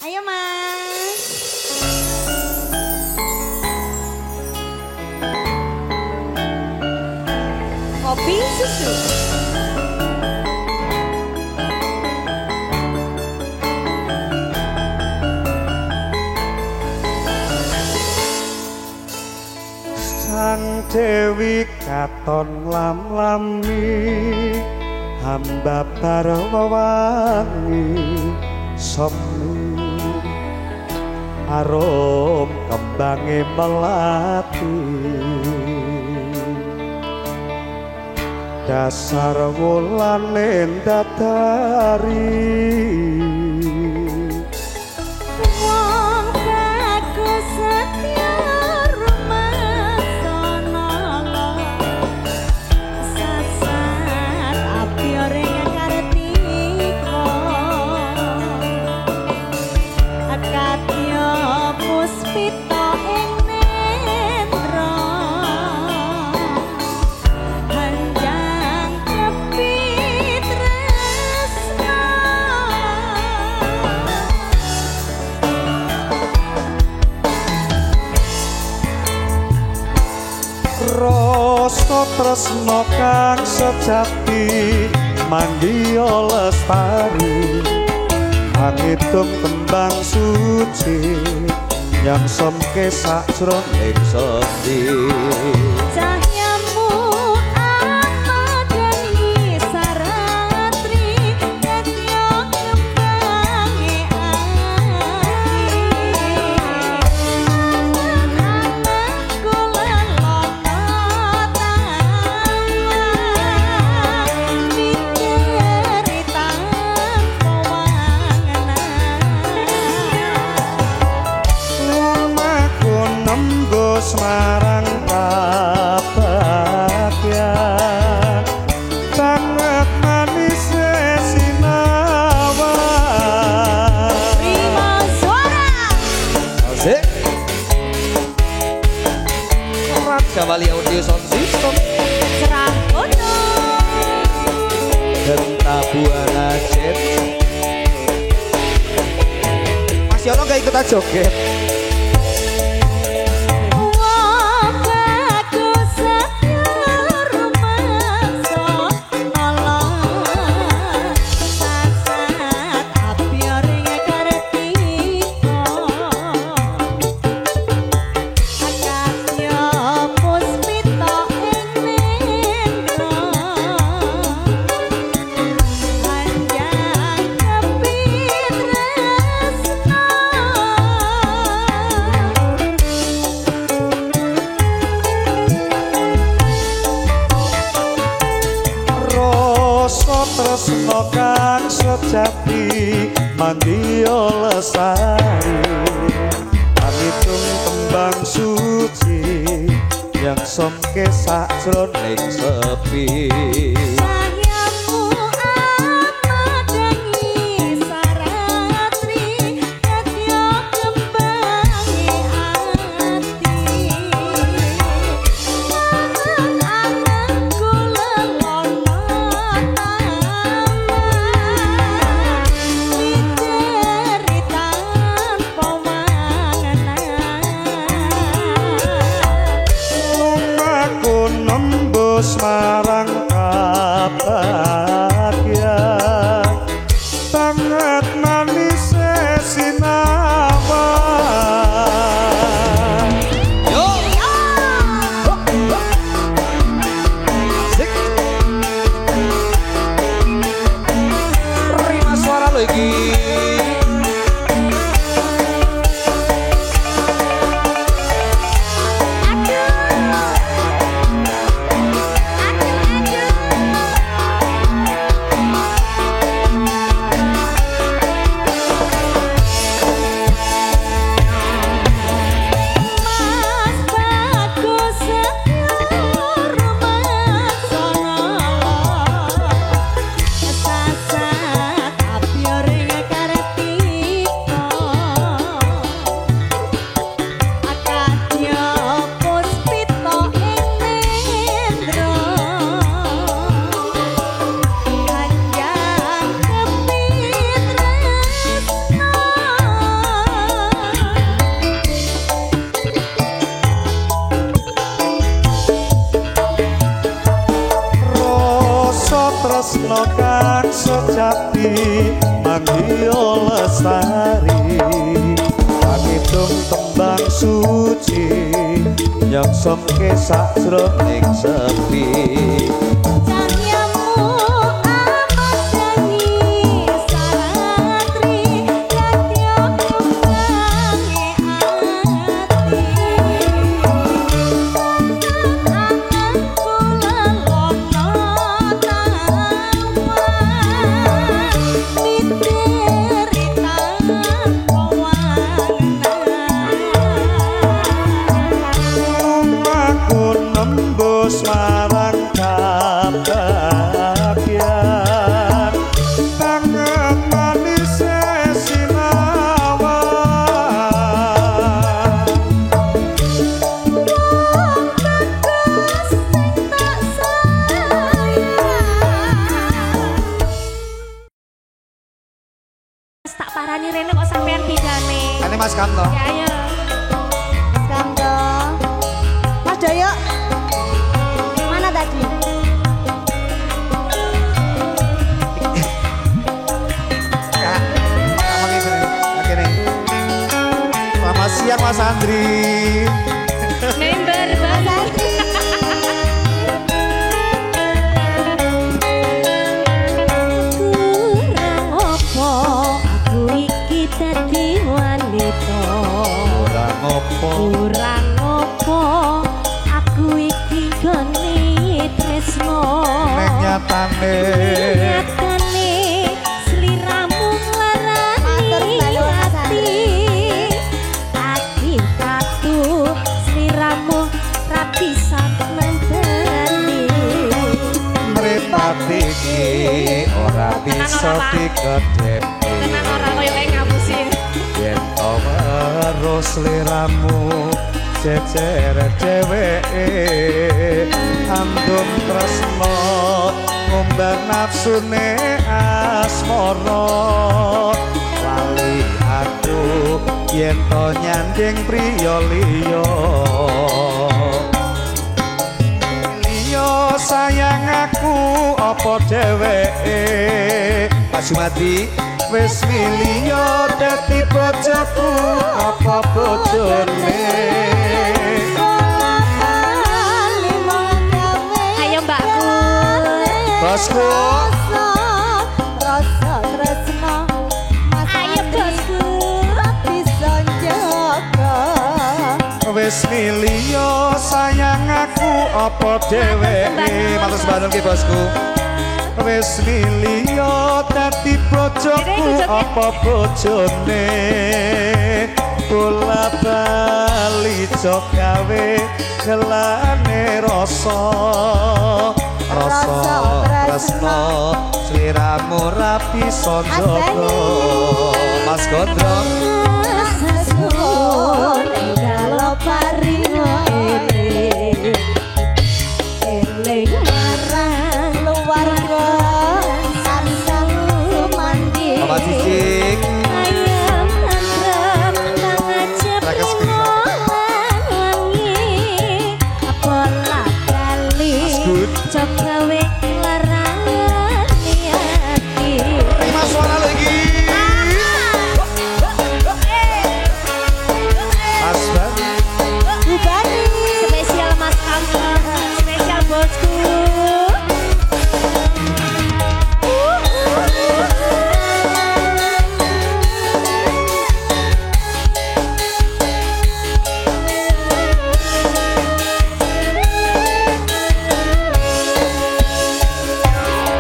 Ayo Mas. Kopi susu. Sang Dewi katon lam-lami hamba parwawangi semu arom kembange melati dasar wulane ndatari Wong bagus setia rumasono sasat api oreng kartika akatya puspita ing nendra hanjang kepi tresna rasa tresna kang sejati mandya lestari angitung tembang suci yang somke sajroning sepi cahyamu amadani saratri yatyo kembange anakku lelono mikiri tanpa Lamaku nembus marang kabagyan banget manis sinawan Prima suara Asik Raja Wali Audio Sound System cerah kono dan Tabuana Jet Mas Yono gak ikutan joget wong bagus setia rumasono sasat api oreng kartika akatya puspita ing nendra hanjang kepi tresna rasa tresna kang sejati mandya lestari anitung tembang suci yang somke sajroning sepi cahyamu amadani saratri yatyo kembange ati anakku lelono mikiri tanpa Lumaku nembus marang kabagyan banget manis sinawan Yo Asik Rima suara lo iki Mas bagus setia rumasono sasat api oreng tresno kang sejati manggiyo lestari pamitung tembang suci nyongsongke sajroning sepi cahyamu amat dani saratri yatyo kumbange ati anganku lelono tawa mitiritan aku nembus marang kabagyan tangan manis sinawan Tak parani rene kok sampean bidane. ini Mas Kanto Ya ayo. Kanto Mas Doyo mana tadi? ya sama gini oke nih selamat siang Mas Andri Member banget. Kurang opo aku iki dadi wanita kurang opo kurang opo aku iki gone tresno nek nyatane nyatane sliramu nglarani ati tatu sliramu rapisan nenteni mripate iki ora bisa dikedepi Tenang ora koyo kayak ngapusin. yen terus liramu cecer dheweke andum tresno ngumbar nafsune asmara lali aku yen to nyanding priya liya liya sayang aku apa dheweke Pak Sumadi wis miliyo dadi bojoku apa bojone Ayo mbakku. bosku rasa tresno mas Ayo, bosku. bisa jaga wis miliyo sayang aku apa dheweke matur sembahun ki bosku wis miliyo dadi bojoku apa bojone bola bali cok gawe gelane rasa rasa tresno sliramu rapi sonjogo Mas Gondrong Sesuun kalau paringo eling marang keluarga sansang sumandi Bapak Cicik ayam tentrem kang ajep Rakas wangi pola kali Mas Good. cok gawe larangan ati terima suara lagi Mas Bani Bubani Spesial Mas Kanto. Spesial bosku.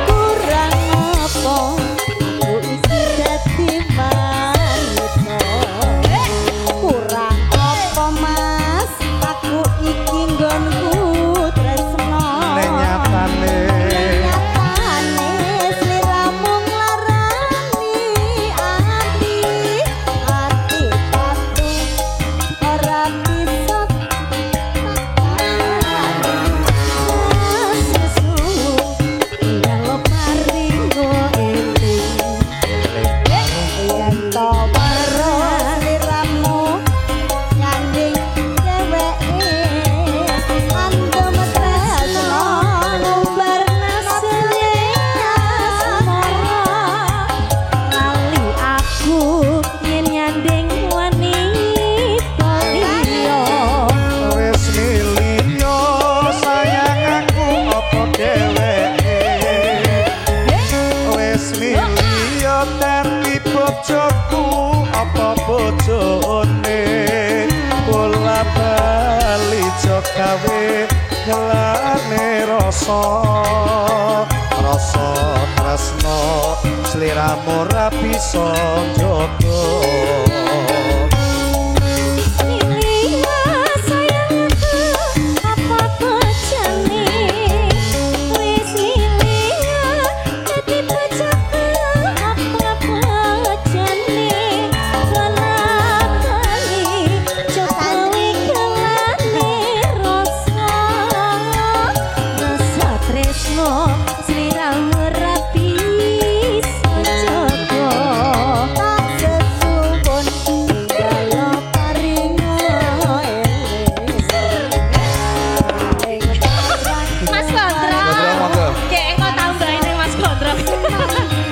kurang apa aku iki dadi wanita kurang apa mas aku iki nggonku tresno nek nyatane nyatane sliramu nglarani ati ati patu ora bisa sesu kalau paringo eling yen to weruh sliramu nyanding dheweke andem tresno ngumbar nasine bojoku apa bojone bola bali jok gawe ngelane rasa rasa tresno sliramu ra bisa njogo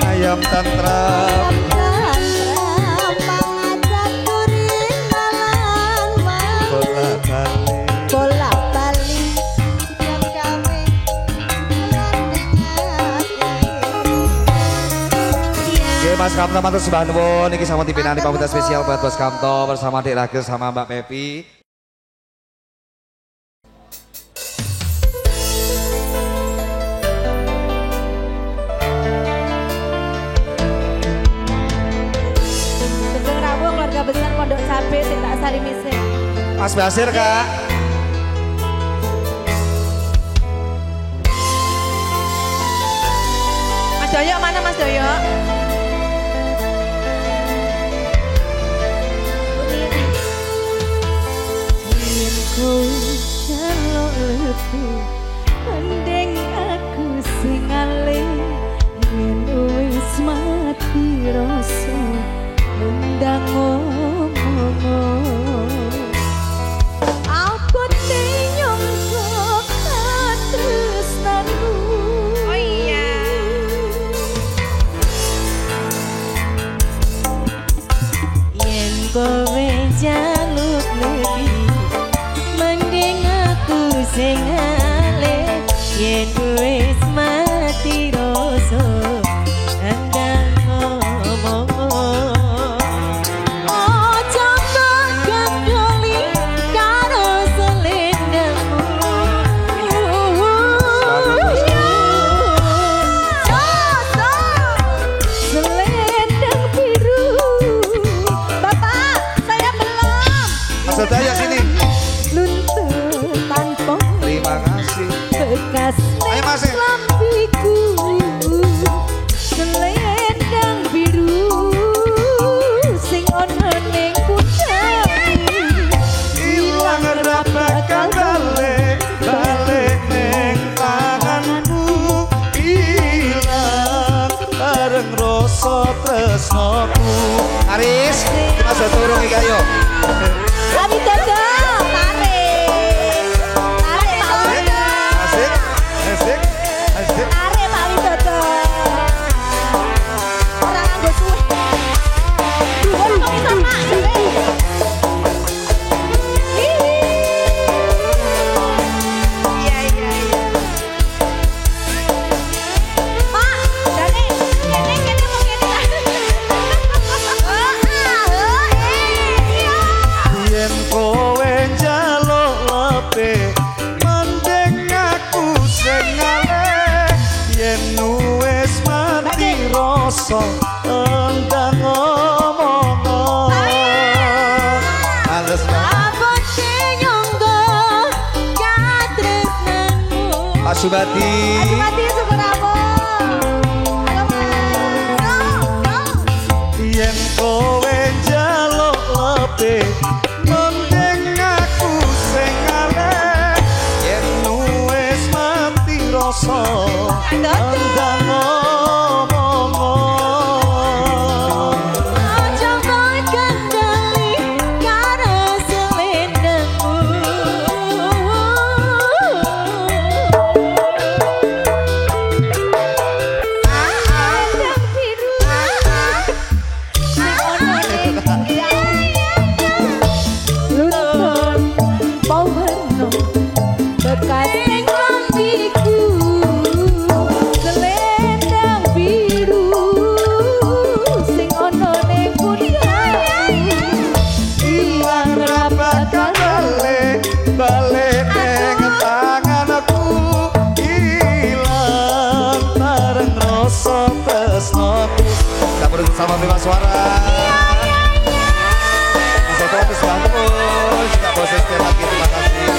ayam tantrem bola bali Oke Mas Kamto matur sembah nuwun niki sama dipinani pamungkas spesial buat Bos Kamto bersama Dik Ragil sama Mbak Pepi. besar Pondok Cabe sing tak sari misih. Mas Basir Kak. Mas Doyo mana Mas Doyo? Yen ku jaluk lebih mending aku sing alih yen wis mati rasa undang aku tenyong kok tresnanmu. Oh iya. Yen kowe jaluk lebih mending aku sing alih yen wis mati rasa andang ngomong. Sedaya sini. Luntur tanpa Terima kasih. bekas Ayo Mas. lampiku selendang biru sing ono ning kudaku Ilang ora bakal balik ning tanganmu ilang bareng rasa tresnoku. Aris, Mas turun iki ayo. Abi dodo, tarik. Tarik Pak Widodo. Asik, asik, asik. Tarik Pak Widodo. Ora nganggo suwe. Dhuwur kok iso Pak, suwe. Iya iya iya. Pak, jane kene mau kene. Yen kowe njaluk lebih mending aku sing aleh yen wis mati rasa endang ngomong. Males Abot nyonggo katresnanmu. Pak Subati. Mati syukur apa? Halo Mas. Yen kowe njaluk lebih mending aku sing aleh yen wis mati rasa endang ngomong. Aja kok kendali karo selendangmu. Selendang biru sing ono ning luntur pawarna bekas ning lampiku selendang Suara. Mas Eko matur sembah nuwun, Kak Bos Esti lagi terima kasih.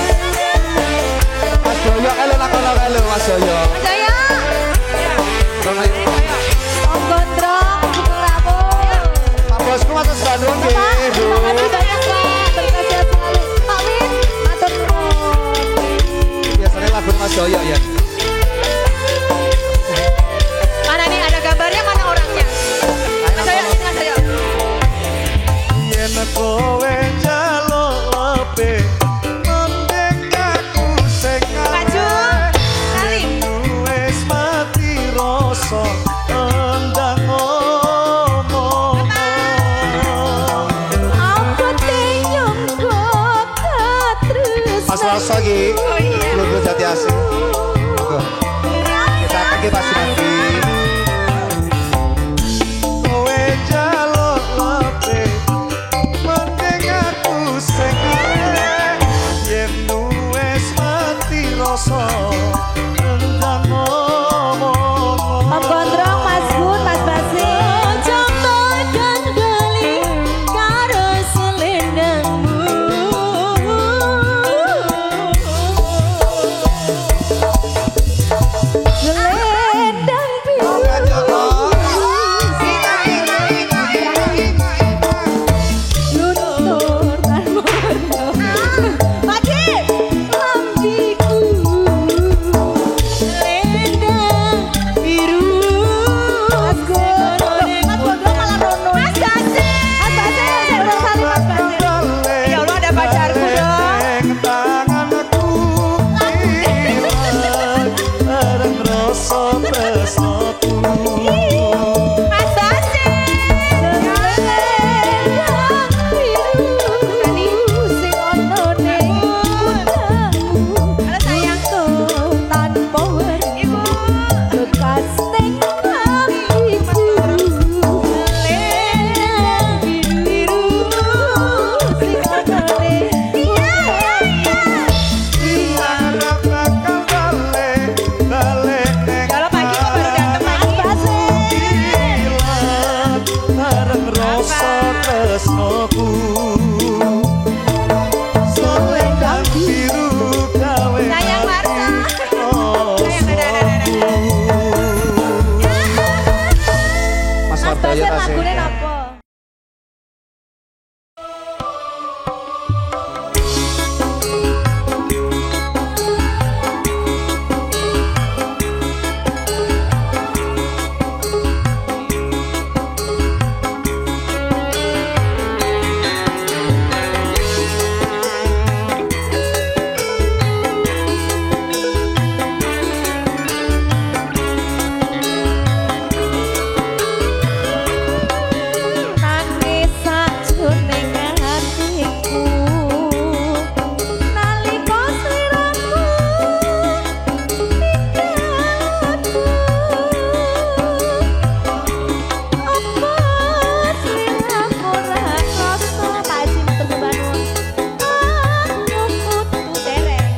Mas Joyo elo nakono elo Mas Joyo. Jaya. Rono. Om Gondrong, Sugeng Rawuh. Pak Bosku matur sembah nuwun nggih. Terima kasih banyak Pak. Berkah selalu. Pak Win, matur nuwun. Biasanya lagu Mas Joyo ya. Mana nih ada gambarnya, mana orangnya? Mas Joyo, ini Mas Joyo. Yen kowe njaluk lebih mending aku sing Maju. Kali. wis mati rasa endang ngomong. Aku tenyum kota terus. Mas Rasa iki. Oh iya. Lu jati asing. Monggo. Kita pergi Pak Sinati. Kowe njaluk lebih mending aku sing yen wis mati rasa endang ngomong. Om Gondrong, Mas Gun, Mas Basir. Contoh dan gali karo selendangmu. Selendang biru. Luntur dan mono. Mati. Lampiku. Selendang biru. Mas Gondrong. Mas Gondrong malah rono. Mas Basir. Mas Basir, saya udah saling Mas Basir. Ya Allah, ada pacarku dong. Tanganku ilang bareng rasa tresnaku. Mas Basir. Selendang biru. Tadi sing ono ning pundakmu. Halo sayang tuh tanpa warna. Bekas ning lampiku. Selendang biru. Sing ono ning Harap bakal balik neng Kalau pagi kok baru dateng Mas Basir. ilang bareng rasa tresnaku. Selendang biru gawe Sayang Marsa. Sayang, rasaku. Mas Mas Martoyo Basir tasih. lagune napa? Nangis sajroning hatiku nalika sliramu ninggalku. Apa sliramu ora krasa Pakji matur sembah nuwun. Aku kudu dereng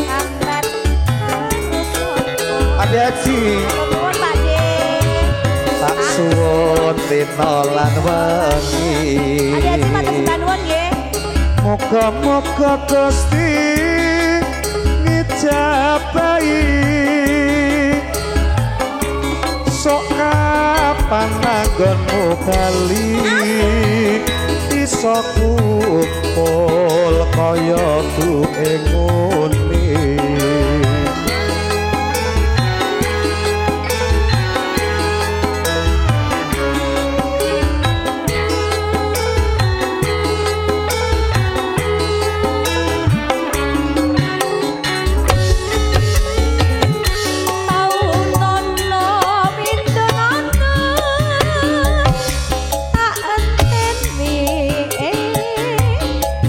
ambat harus apa. Ade Aji. Nuwun Pakji. Tak suwun dina lan wengi. Ade Aji matur sembah nuwun nggih. Moga-moga Gusti ngijabahi sok kapan nanggonmu bali iso kumpul kaya duwe ngene.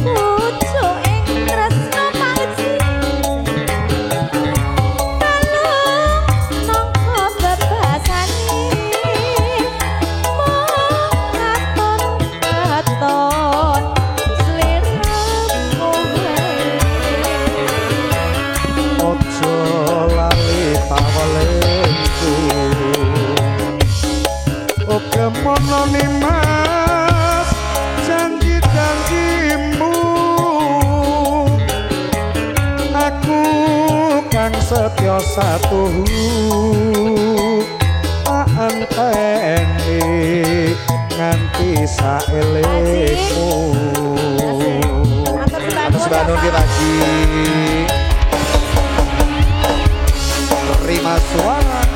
Pucuk ing tresno Pakji. satu anteni nganti saelemu Atas Bandung kita Haji terima suara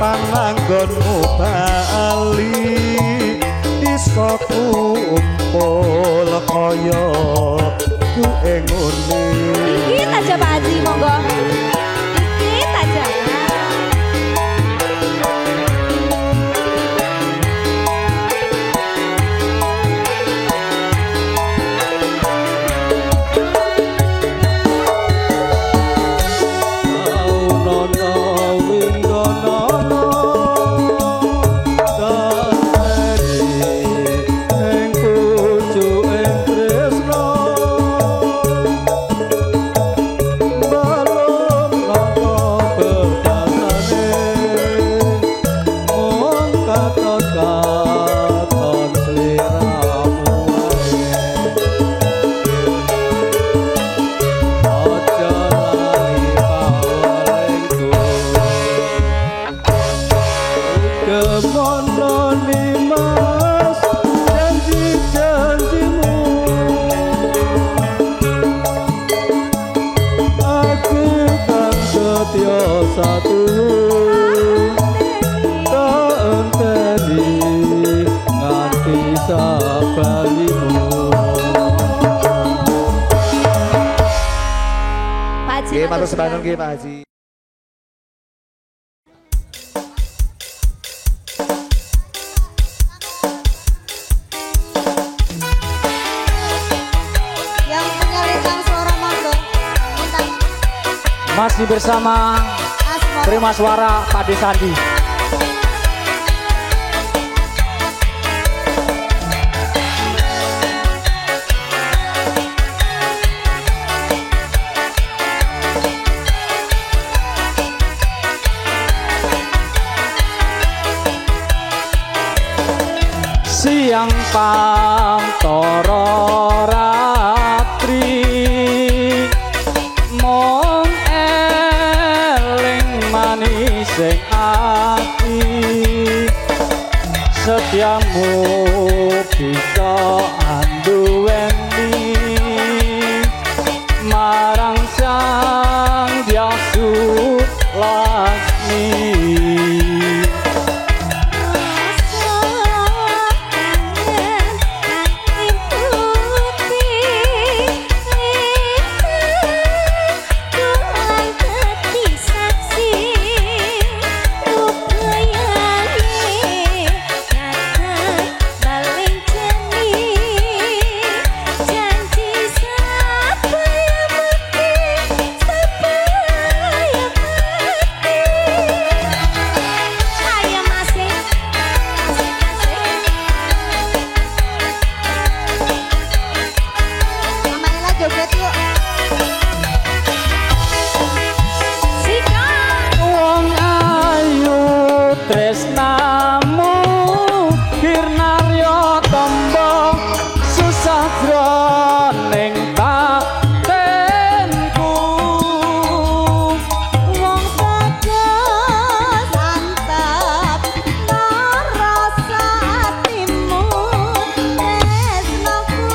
panggonmu bali iso kumpul kaya ku ngene Dikit aja Pak Haji monggo. Dikit aja. satu tak enteni nganti sabalimu Pak Haji Nggih matur Bandung nggih Pak Haji Masih bersama terima suara Pak De Sandi. Siang pantoro ratri mong eling manis sing ati setiamu bisa anduweni marang sang Hyangsu Laksmi. Tresnamu Kirnaryo tombo susah jroning batenku wong tegas antap rasa atimu tresnoku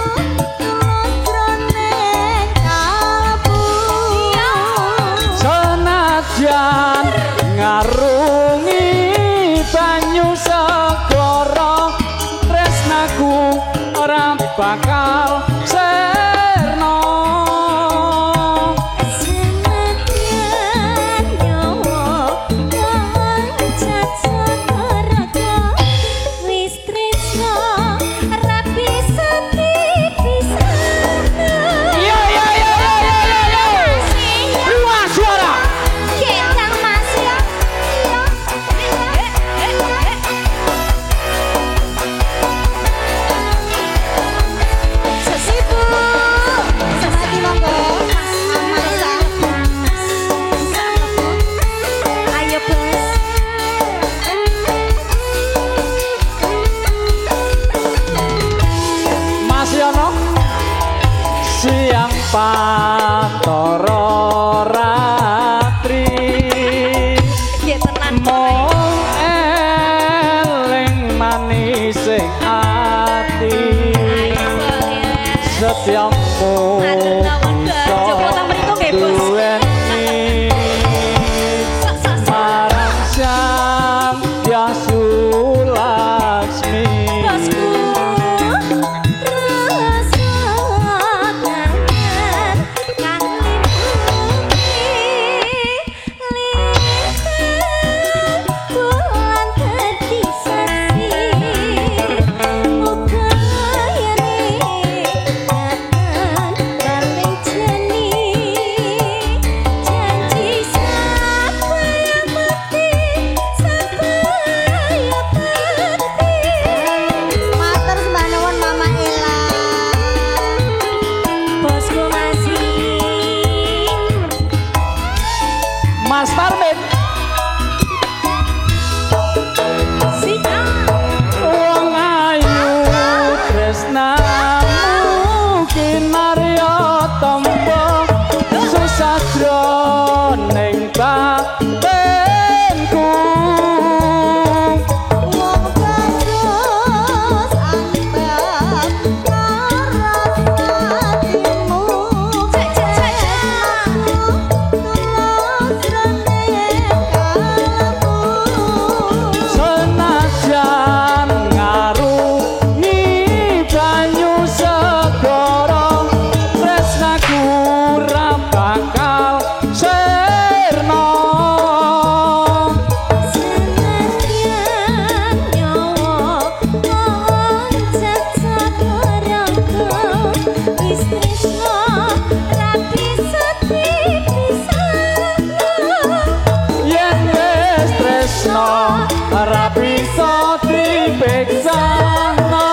tresno ora bisa dipiksano.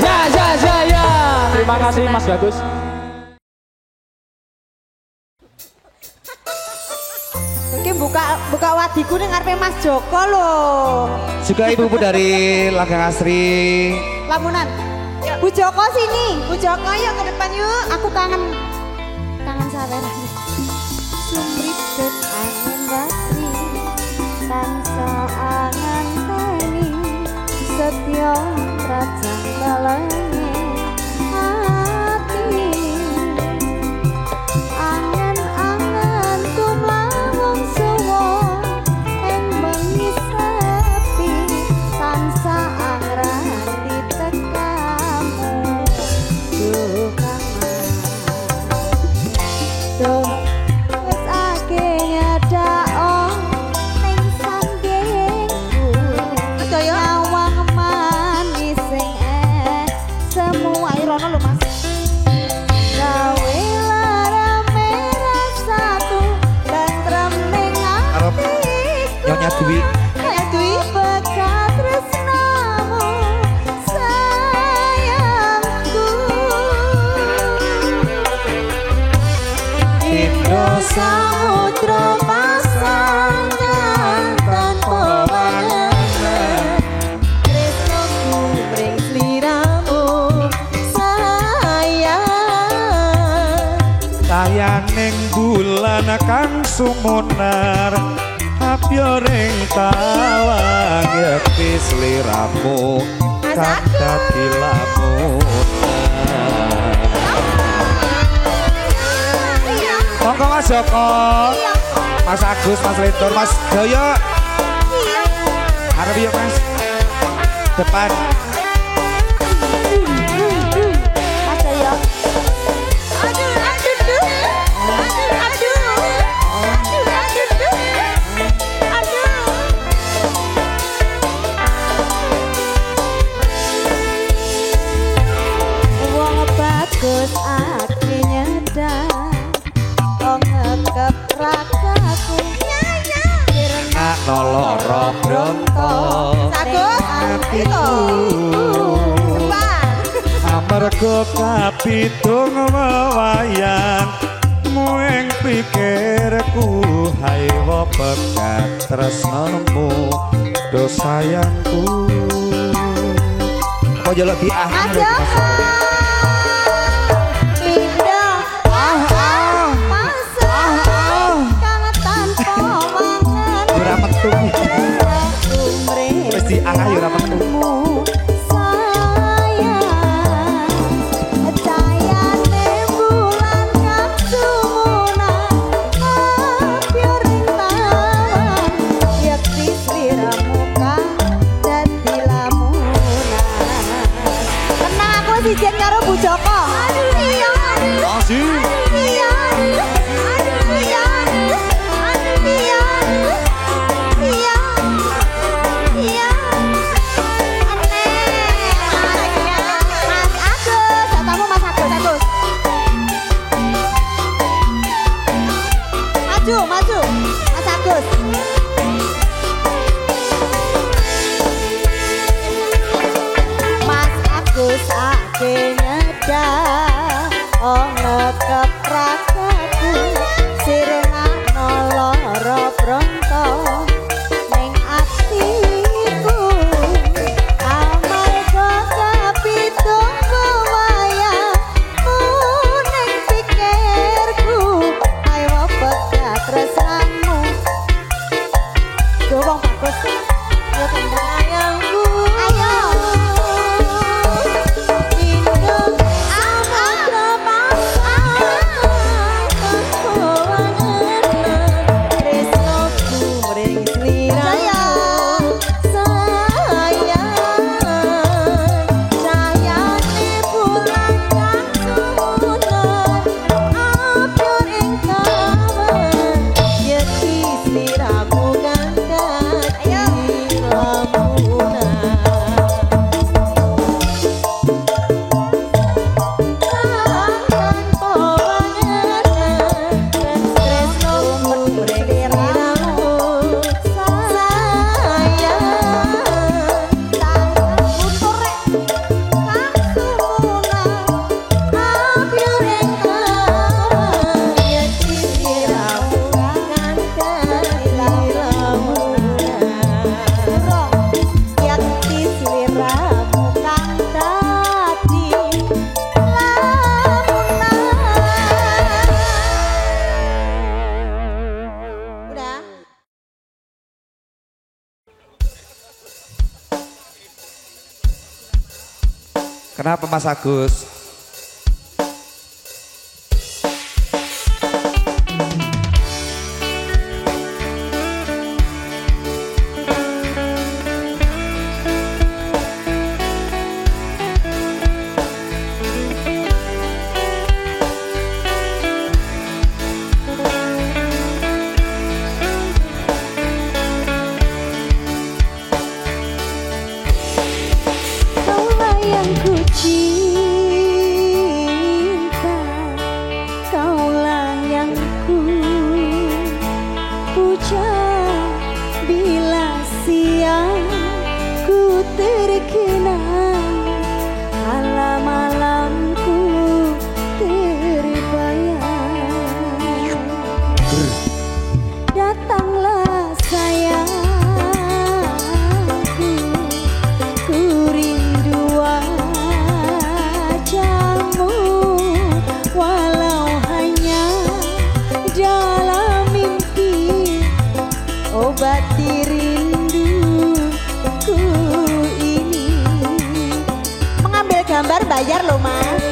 Ya. Terima kasih Mas Bagus. Iki buka wadiku ning ngarepe Mas Joko lho. Juga ibu-ibu dari Langgang Asri. Lamunan. Bu Joko sini. Bu Joko yuk ke depan yuk. Aku kangen sawer. Sumripet angin dasri tansa angan tani setya rajang balange hati angan-angan tumlamun suwo ing bengi sepi tansa angrati tekamu duh kangen duh wis akeh nyedhak ning sanggengku percaya awang manis sing semua irono lho Mas gawe lara merah satu dan tremeng atiku Nyonya Dwi. Dwi bekat tresnamu sayangku Indo samudra pasangan tanpa wangan tresnoku mring sliramu sayang Sayaning bulan kang sumunar apyoring tawang yekti sliramu kang dadi lamunan. Monggo Mas Joko, Mas Agus, Mas Lentur, Mas Doyo. Arep yuk Mas. Depan. Mas Jaya wong bagus ake nyedar ngekep ragaku Nak noloro bronto Sagus amarga kapidung wewayang muing pikirku hai wepekat tresnamu do sayangku. Kok jaluk di Mas Joko indah masa kang tanpa wangan ora metu. Wis di yo ora metu. sayang cahayane bulan kang sumunan apyo rintawan yakti sliramu kang dadi lamunan tenang aku sijen karo Bu Joko iya Masih iya iya iya iya iya Mas Agus katamu Mas Agus maju Mas Agus Mas Agus ake nyedar ngekep ragaku sirengakno lara bronto ning atiku amarga kapidung wewayangmu ning pikirku ayo pekat tresnamu wong bagus yo sayangku ayo Indo samudra pasangan tanpa wangan tresnoku mring sliramu sayang cahayane bulan kang sumunan apyo ing kawan yekti sliramu kang dadi lamunan tanpa wangan tresnoku mring sliramu Kenapa Mas Agus? Kaulah yang ku cinta, kaulah yang ku puja. Bila siang ku terkenang, malam-malamku terbayang. Datanglah sayangku, ku rindu wajahmu, walau hanya dalam mimpi. Obati rinduku ini. Mengambil gambar bayar loh Mas.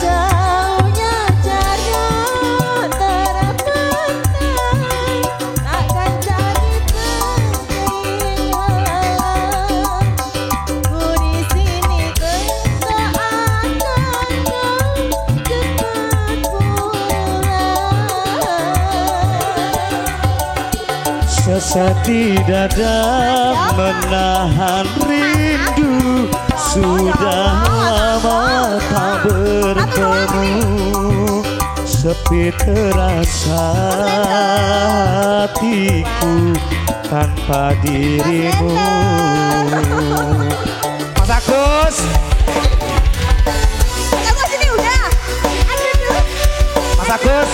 Jauhnya jarak terbatas, takkan jadi penghilang. Ku di sini berseakan kau cepat pulang. Sesak di dada menahan rindu. Sudah lama tak bertemu, sepi terasa hatiku tanpa dirimu. Mas Agus, Aku sini udah. Aduh. Mas Agus,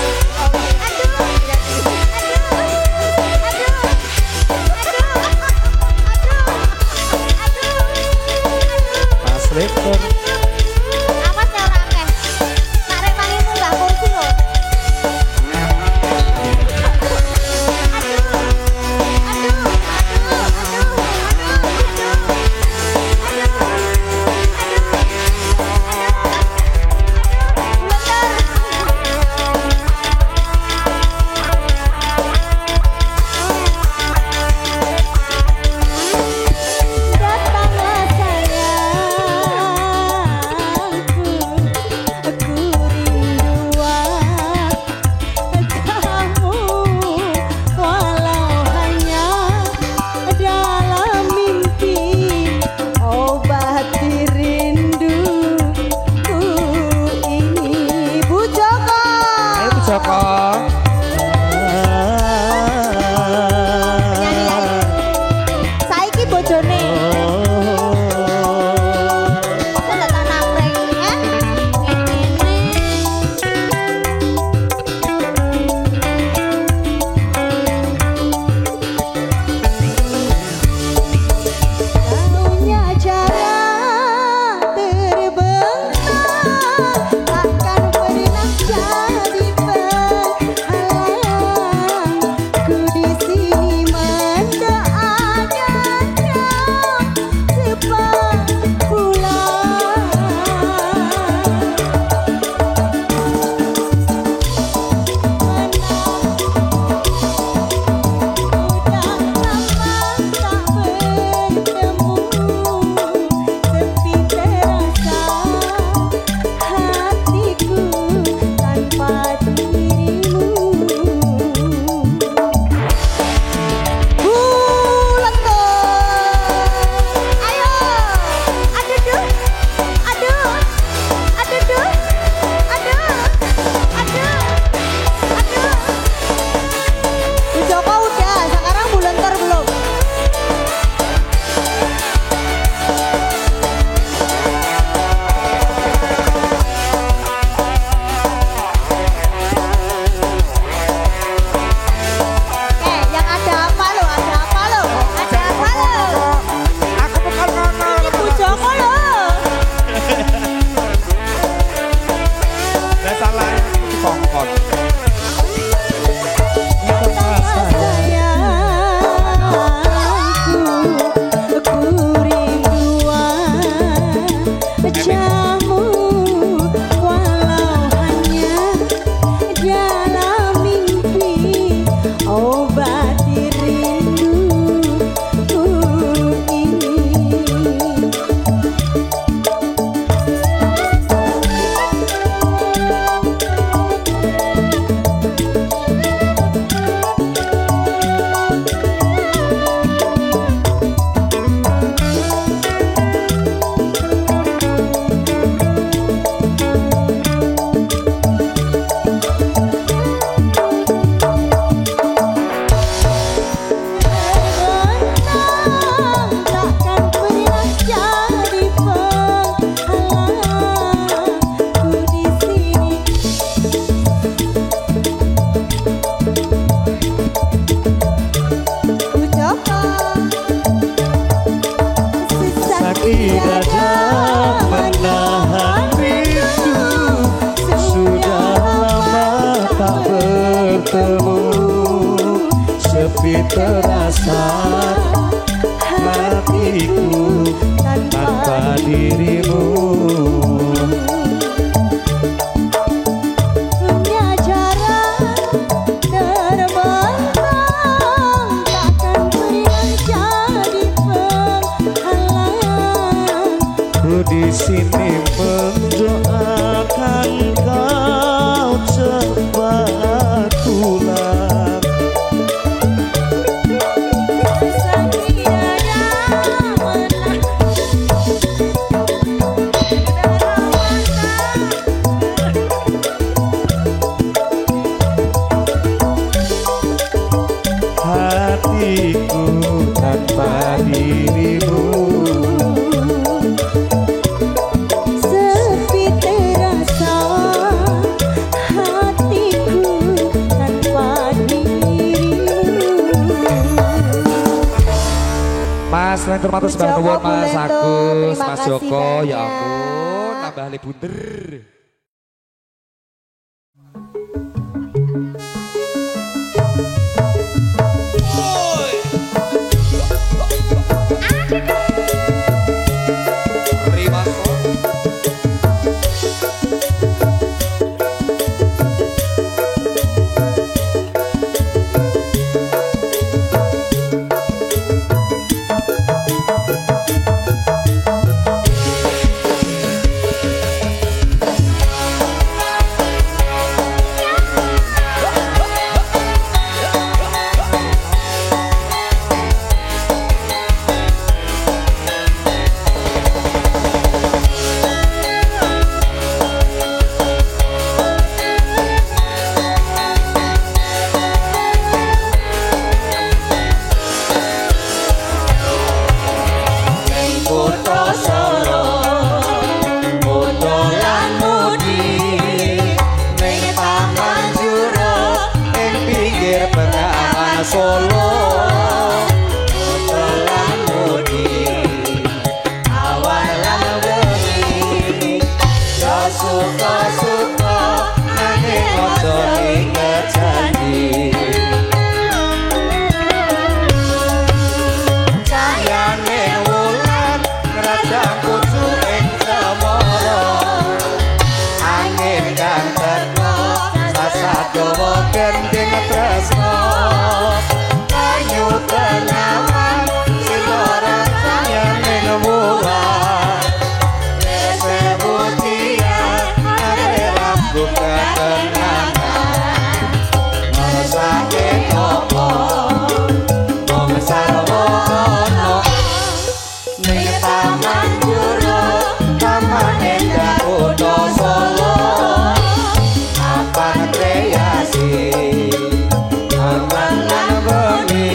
Mas Lektor. Awas ya ora akeh. Nek rek mangi munggah kursi lho. Datanglah sayangku, aku rindu wajahmu, walau hanya dalam mimpi. Obati rinduku ini. Bu Joko. Ayo Bu Joko. Penyanyi saiki bojone. Kok gak tak naprek? Jauhnya jarak terbentang, takkan pernah jadi penghalang. Ku di sini mendoakan kau cepat pulang. Udah lama tak bertemu, sepi terasa hatiku tanpa dirimu. Ayo, aduh duh, aduh, aduh duh, aduh, aduh, aduh. Bu Joko udah, sekarang Bu Lentor belum. sepi terasa hatiku tanpa dirimu. Punya cara terbentang, takkan pernah jadi penghalang. Ku di sini mendoakan kau cepat pulang. Sang tiada menang, Hatiku tanpa dirimu. sepi terasa hatiku tanpa dirimu. Mas Lentur matur sembah Joko nuwun Mas Lentur, Agus, terima Mas kasih Joko, ya banyak. ampun, tambah le bunder. Rimaso. Solo telan mudi awalan wengi yo suka-suka nanging aja inget janji cahayane wulan ngrajang kucu ing cemara angin kang teka sasadawa gending tresno kenangan sinora sayane wulan sebutia are rambut ketenangan masake topo sarwo ono ning taman juro taman endah kutha Solo apa kreasi aman lan bumi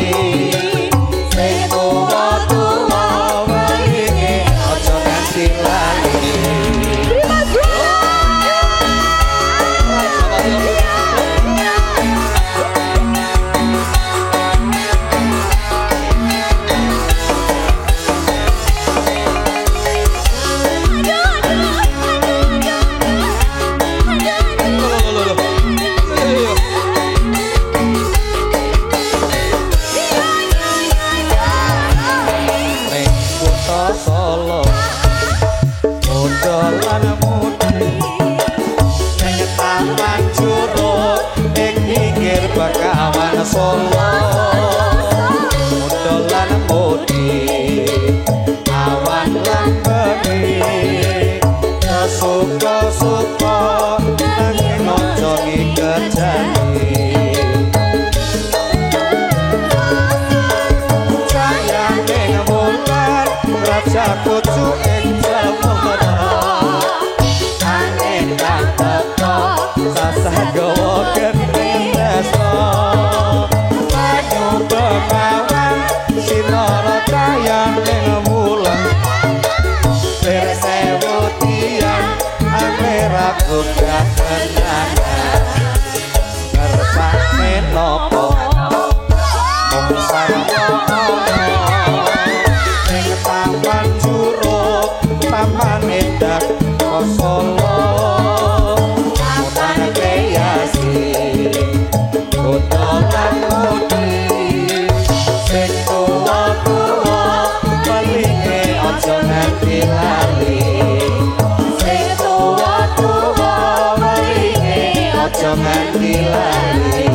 lali